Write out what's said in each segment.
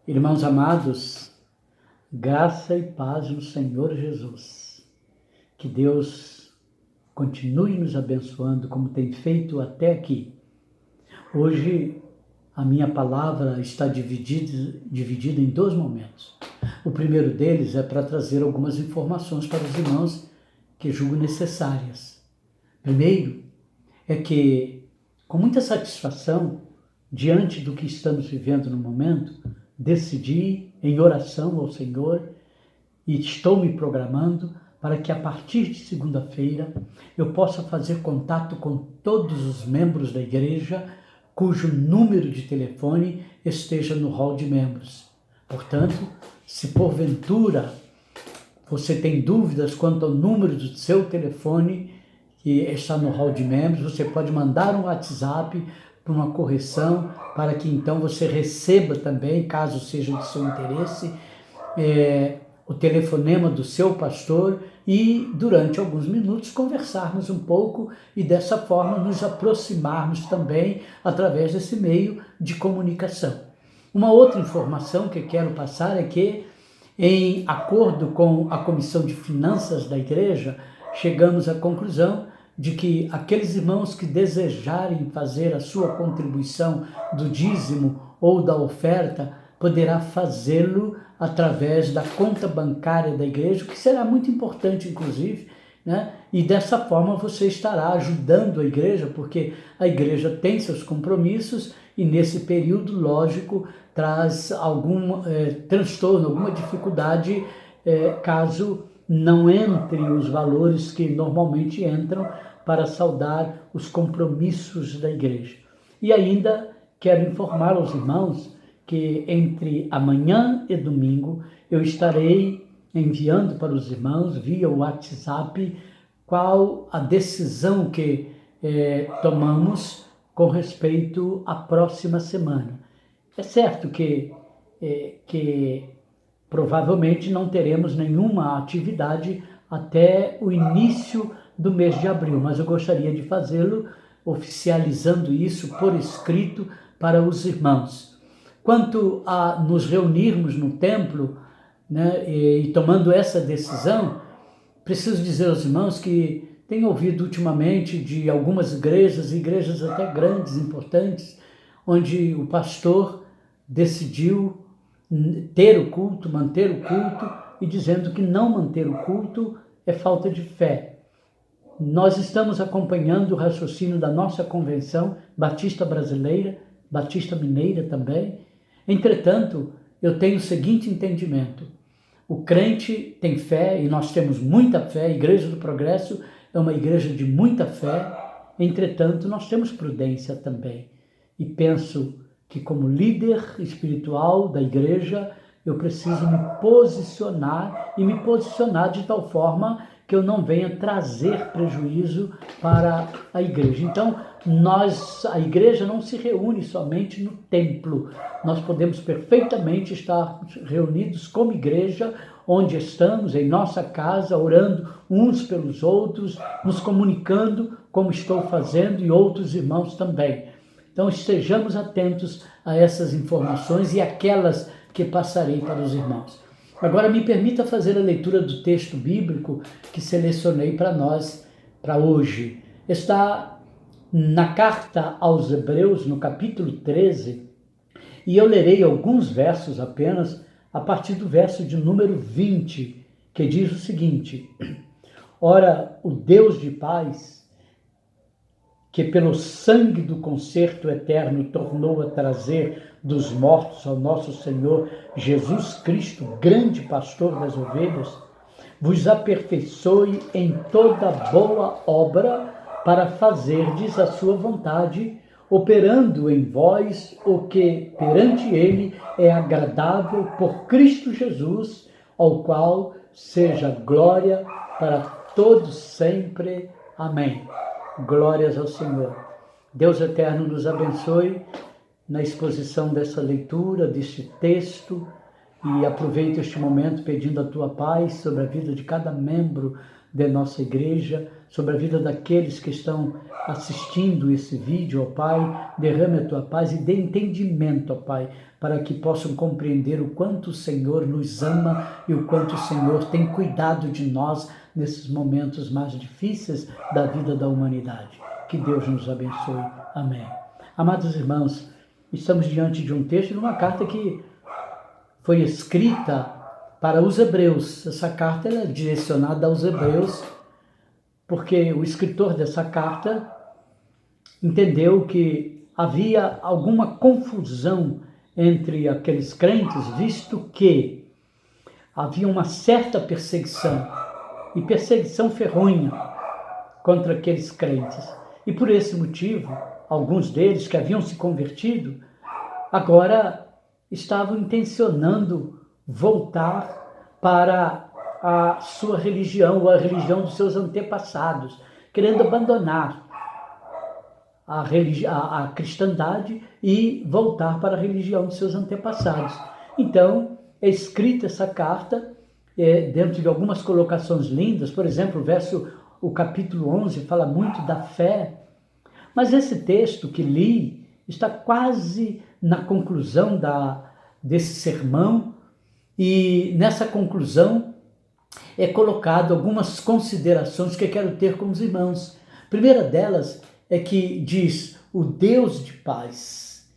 Irmãos amados, graça e paz no Senhor Jesus. Que Deus continue nos abençoando como tem feito até aqui. Hoje a minha palavra está dividida em dois momentos. O primeiro deles é para trazer algumas informações para os irmãos que julgo necessárias. Primeiro é que, com muita satisfação, diante do que estamos vivendo no momento, decidi em oração ao Senhor e estou me programando para que a partir de segunda-feira eu possa fazer contato com todos os membros da igreja cujo número de telefone esteja no hall de membros. Portanto, se porventura você tem dúvidas quanto ao número do seu telefone que está no hall de membros, você pode mandar um WhatsApp para uma correção, para que então você receba também, caso seja de seu interesse, o telefonema do seu pastor e durante alguns minutos conversarmos um pouco e dessa forma nos aproximarmos também através desse meio de comunicação. Uma outra informação que quero passar é que, em acordo com a Comissão de Finanças da Igreja, chegamos à conclusão de que aqueles irmãos que desejarem fazer a sua contribuição do dízimo ou da oferta, poderá fazê-lo através da conta bancária da igreja, o que será muito importante, inclusive, né? E dessa forma você estará ajudando a igreja, porque a igreja tem seus compromissos e nesse período, lógico, traz algum transtorno, alguma dificuldade, caso não entre os valores que normalmente entram para saldar os compromissos da igreja. E ainda quero informar aos irmãos que entre amanhã e domingo eu estarei enviando para os irmãos via WhatsApp qual a decisão que tomamos com respeito à próxima semana. É certo que provavelmente não teremos nenhuma atividade até o início do mês de abril, mas eu gostaria de fazê-lo oficializando isso por escrito para os irmãos. Quanto a nos reunirmos no templo, né, e tomando essa decisão, preciso dizer aos irmãos que tenho ouvido ultimamente de algumas igrejas até grandes, importantes, onde o pastor decidiu ter o culto, manter o culto, e dizendo que não manter o culto é falta de fé. Nós estamos acompanhando o raciocínio da nossa convenção batista brasileira, batista mineira também. Entretanto, eu tenho o seguinte entendimento: o crente tem fé, e nós temos muita fé, a Igreja do Progresso é uma igreja de muita fé, entretanto, nós temos prudência também. E penso que, como líder espiritual da igreja, eu preciso me posicionar de tal forma que eu não venha trazer prejuízo para a igreja. Então, a igreja não se reúne somente no templo. Nós podemos perfeitamente estar reunidos como igreja, onde estamos, em nossa casa, orando uns pelos outros, nos comunicando como estou fazendo e outros irmãos também. Então, estejamos atentos a essas informações e aquelas que passarei para os irmãos. Agora, me permita fazer a leitura do texto bíblico que selecionei para nós, para hoje. Está na carta aos Hebreus, no capítulo 13, e eu lerei alguns versos apenas, a partir do verso de número 20, que diz o seguinte: Ora, o Deus de paz, que pelo sangue do concerto eterno tornou a trazer dos mortos ao nosso Senhor Jesus Cristo, grande pastor das ovelhas, vos aperfeiçoe em toda boa obra para fazerdes a sua vontade, operando em vós o que perante ele é agradável por Cristo Jesus, ao qual seja glória para todos sempre. Amém. Glórias ao Senhor. Deus eterno nos abençoe na exposição dessa leitura, deste texto, e aproveito este momento pedindo a tua paz sobre a vida de cada membro de nossa igreja, sobre a vida daqueles que estão assistindo esse vídeo, ó Pai. Derrame a tua paz e dê entendimento, ó Pai, para que possam compreender o quanto o Senhor nos ama e o quanto o Senhor tem cuidado de nós nesses momentos mais difíceis da vida da humanidade. Que Deus nos abençoe. Amém. Amados irmãos, estamos diante de um texto, de uma carta que foi escrita para os hebreus. Essa carta é direcionada aos hebreus, porque o escritor dessa carta entendeu que havia alguma confusão entre aqueles crentes, visto que havia uma certa perseguição, e perseguição ferronha contra aqueles crentes. E por esse motivo, alguns deles que haviam se convertido, agora estavam intencionando voltar para a sua religião, ou a religião dos seus antepassados, querendo abandonar a cristandade e voltar para a religião dos seus antepassados. Então, é escrita essa carta dentro de algumas colocações lindas. Por exemplo, o capítulo 11 fala muito da fé, mas esse texto que li está quase na conclusão desse sermão, e nessa conclusão é colocado algumas considerações que eu quero ter com os irmãos. A primeira delas é que diz: o Deus de paz.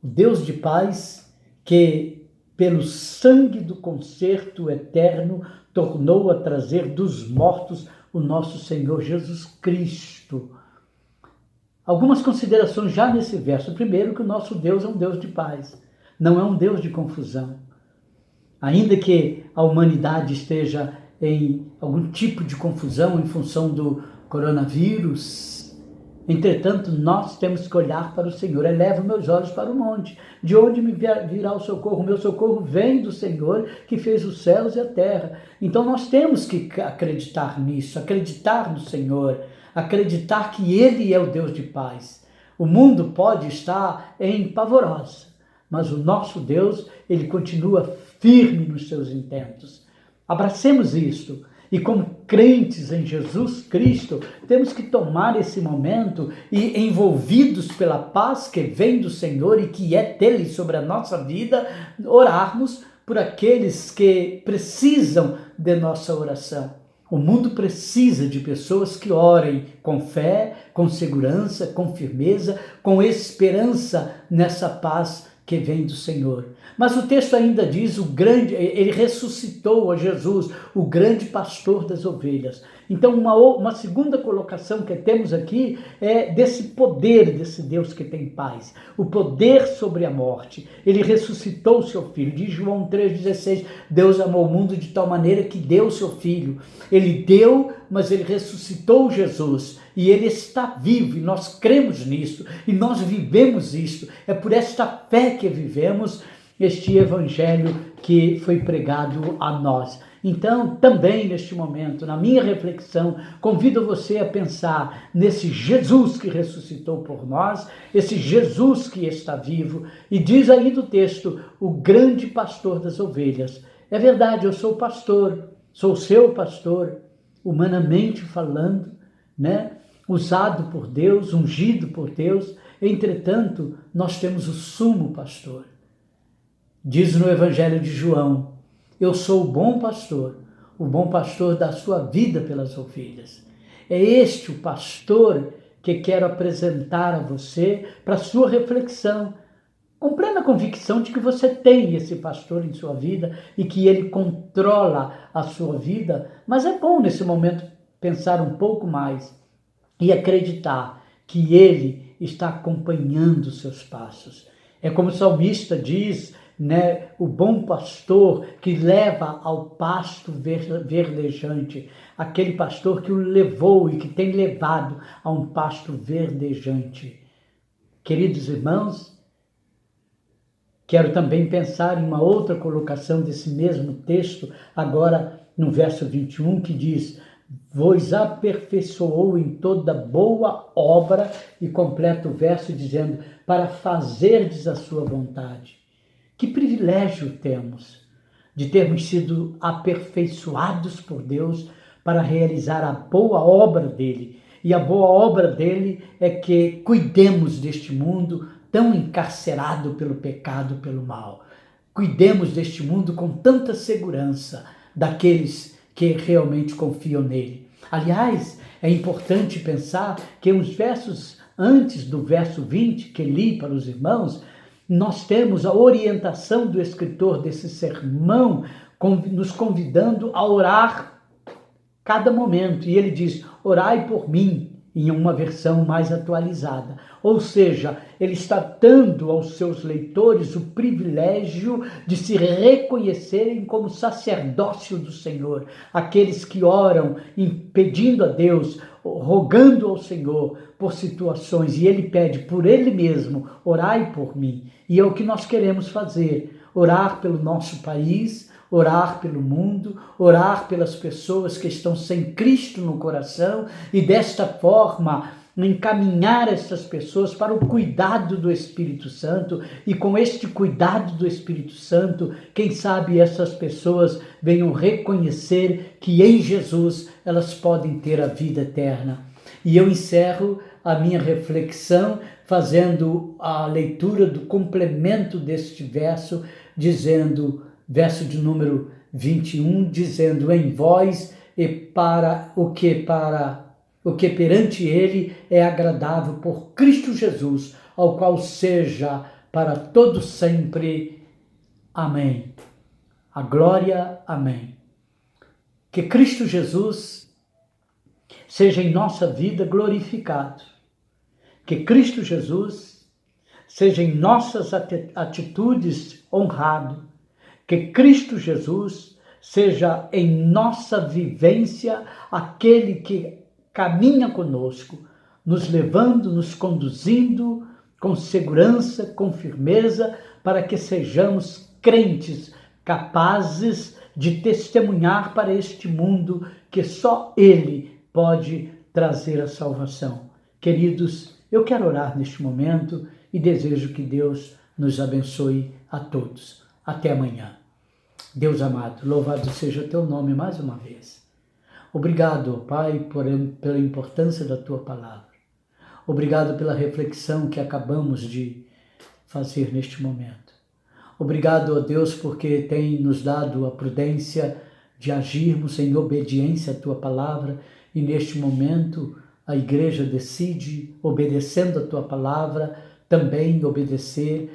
O Deus de paz que, pelo sangue do concerto eterno, tornou a trazer dos mortos o nosso Senhor Jesus Cristo. Algumas considerações já nesse verso. Primeiro, que o nosso Deus é um Deus de paz, não é um Deus de confusão. Ainda que a humanidade esteja em algum tipo de confusão em função do coronavírus, entretanto, nós temos que olhar para o Senhor. Eleva meus olhos para o monte, de onde me virá o socorro? O meu socorro vem do Senhor, que fez os céus e a terra. Então nós temos que acreditar nisso, acreditar no Senhor, acreditar que Ele é o Deus de paz. O mundo pode estar em pavorosa, mas o nosso Deus, Ele continua firme nos seus intentos. Abracemos isto. E como crentes em Jesus Cristo, temos que tomar esse momento e, envolvidos pela paz que vem do Senhor e que é dele sobre a nossa vida, orarmos por aqueles que precisam de nossa oração. O mundo precisa de pessoas que orem com fé, com segurança, com firmeza, com esperança nessa paz que vem do Senhor. Mas o texto ainda diz, ele ressuscitou a Jesus, o grande pastor das ovelhas. Então, uma segunda colocação que temos aqui é desse poder desse Deus que tem paz, o poder sobre a morte. Ele ressuscitou o seu Filho. Diz João 3,16, Deus amou o mundo de tal maneira que deu o seu Filho. Ele deu, mas ele ressuscitou Jesus. E ele está vivo, e nós cremos nisso, e nós vivemos isto. É por esta fé que vivemos este evangelho que foi pregado a nós. Então, também neste momento, na minha reflexão, convido você a pensar nesse Jesus que ressuscitou por nós, esse Jesus que está vivo, e diz aí do texto, o grande pastor das ovelhas. É verdade, eu sou pastor, sou seu pastor, humanamente falando, né? Usado por Deus, ungido por Deus. Entretanto, nós temos o sumo pastor. Diz no Evangelho de João, eu sou o bom pastor dá sua vida pelas ovelhas. É este o pastor que quero apresentar a você para sua reflexão, com plena convicção de que você tem esse pastor em sua vida e que ele controla a sua vida, mas é bom nesse momento pensar um pouco mais e acreditar que ele está acompanhando os seus passos. É como o salmista diz, né, o bom pastor que leva ao pasto verdejante, aquele pastor que o levou e que tem levado a um pasto verdejante. Queridos irmãos, quero também pensar em uma outra colocação desse mesmo texto, agora no verso 21, que diz, vos aperfeiçoou em toda boa obra, e completa o verso dizendo, para fazerdes a sua vontade. Que privilégio temos de termos sido aperfeiçoados por Deus para realizar a boa obra dele. E a boa obra dele é que cuidemos deste mundo tão encarcerado pelo pecado, pelo mal. Cuidemos deste mundo com tanta segurança daqueles que realmente confiam nele. Aliás, é importante pensar que uns versos antes do verso 20, que li para os irmãos, nós temos a orientação do escritor desse sermão, nos convidando a orar cada momento. E ele diz, orai por mim, em uma versão mais atualizada. Ou seja, ele está dando aos seus leitores o privilégio de se reconhecerem como sacerdócio do Senhor. Aqueles que oram pedindo a Deus, rogando ao Senhor por situações, e ele pede por ele mesmo, orai por mim. E é o que nós queremos fazer, orar pelo nosso país, orar pelo mundo, orar pelas pessoas que estão sem Cristo no coração e desta forma encaminhar essas pessoas para o cuidado do Espírito Santo, e com este cuidado do Espírito Santo, quem sabe essas pessoas venham reconhecer que em Jesus elas podem ter a vida eterna. E eu encerro a minha reflexão fazendo a leitura do complemento deste verso, dizendo, verso de número 21, dizendo, em vós e para o que perante ele é agradável por Cristo Jesus, ao qual seja para todo sempre. Amém. A glória, amém. Que Cristo Jesus seja em nossa vida glorificado. Que Cristo Jesus seja em nossas atitudes honrado. Que Cristo Jesus seja em nossa vivência aquele que caminha conosco, nos levando, nos conduzindo com segurança, com firmeza, para que sejamos crentes capazes de testemunhar para este mundo que só Ele pode trazer a salvação. Queridos, eu quero orar neste momento e desejo que Deus nos abençoe a todos. Até amanhã. Deus amado, louvado seja teu nome mais uma vez. Obrigado, Pai, pela importância da tua palavra. Obrigado pela reflexão que acabamos de fazer neste momento. Obrigado, ó Deus, porque tem nos dado a prudência de agirmos em obediência à tua palavra, e neste momento a igreja decide, obedecendo a tua palavra, também obedecer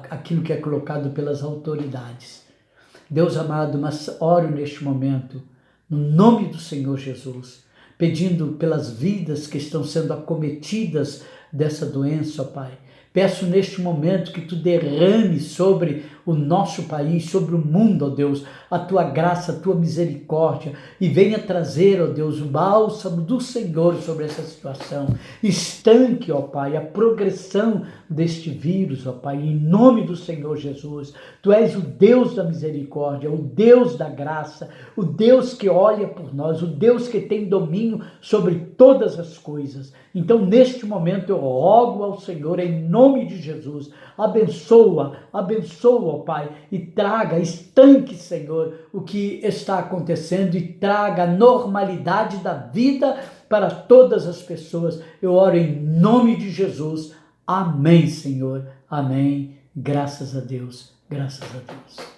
aquilo que é colocado pelas autoridades. Deus amado, mas oro neste momento, no nome do Senhor Jesus, pedindo pelas vidas que estão sendo acometidas dessa doença, ó Pai. Peço neste momento que tu derrame sobre o nosso país, sobre o mundo, ó Deus, a tua graça, a tua misericórdia, e venha trazer, ó Deus, o bálsamo do Senhor sobre essa situação. Estanque, ó Pai, a progressão deste vírus, ó Pai, em nome do Senhor Jesus. Tu és o Deus da misericórdia, o Deus da graça, o Deus que olha por nós, o Deus que tem domínio sobre todas as coisas. Então, neste momento, eu rogo ao Senhor, em nome de Jesus, abençoa, ó Pai, e traga, estanque, Senhor, o que está acontecendo e traga a normalidade da vida para todas as pessoas. Eu oro em nome de Jesus. Amém, Senhor. Amém. Graças a Deus. Graças a Deus.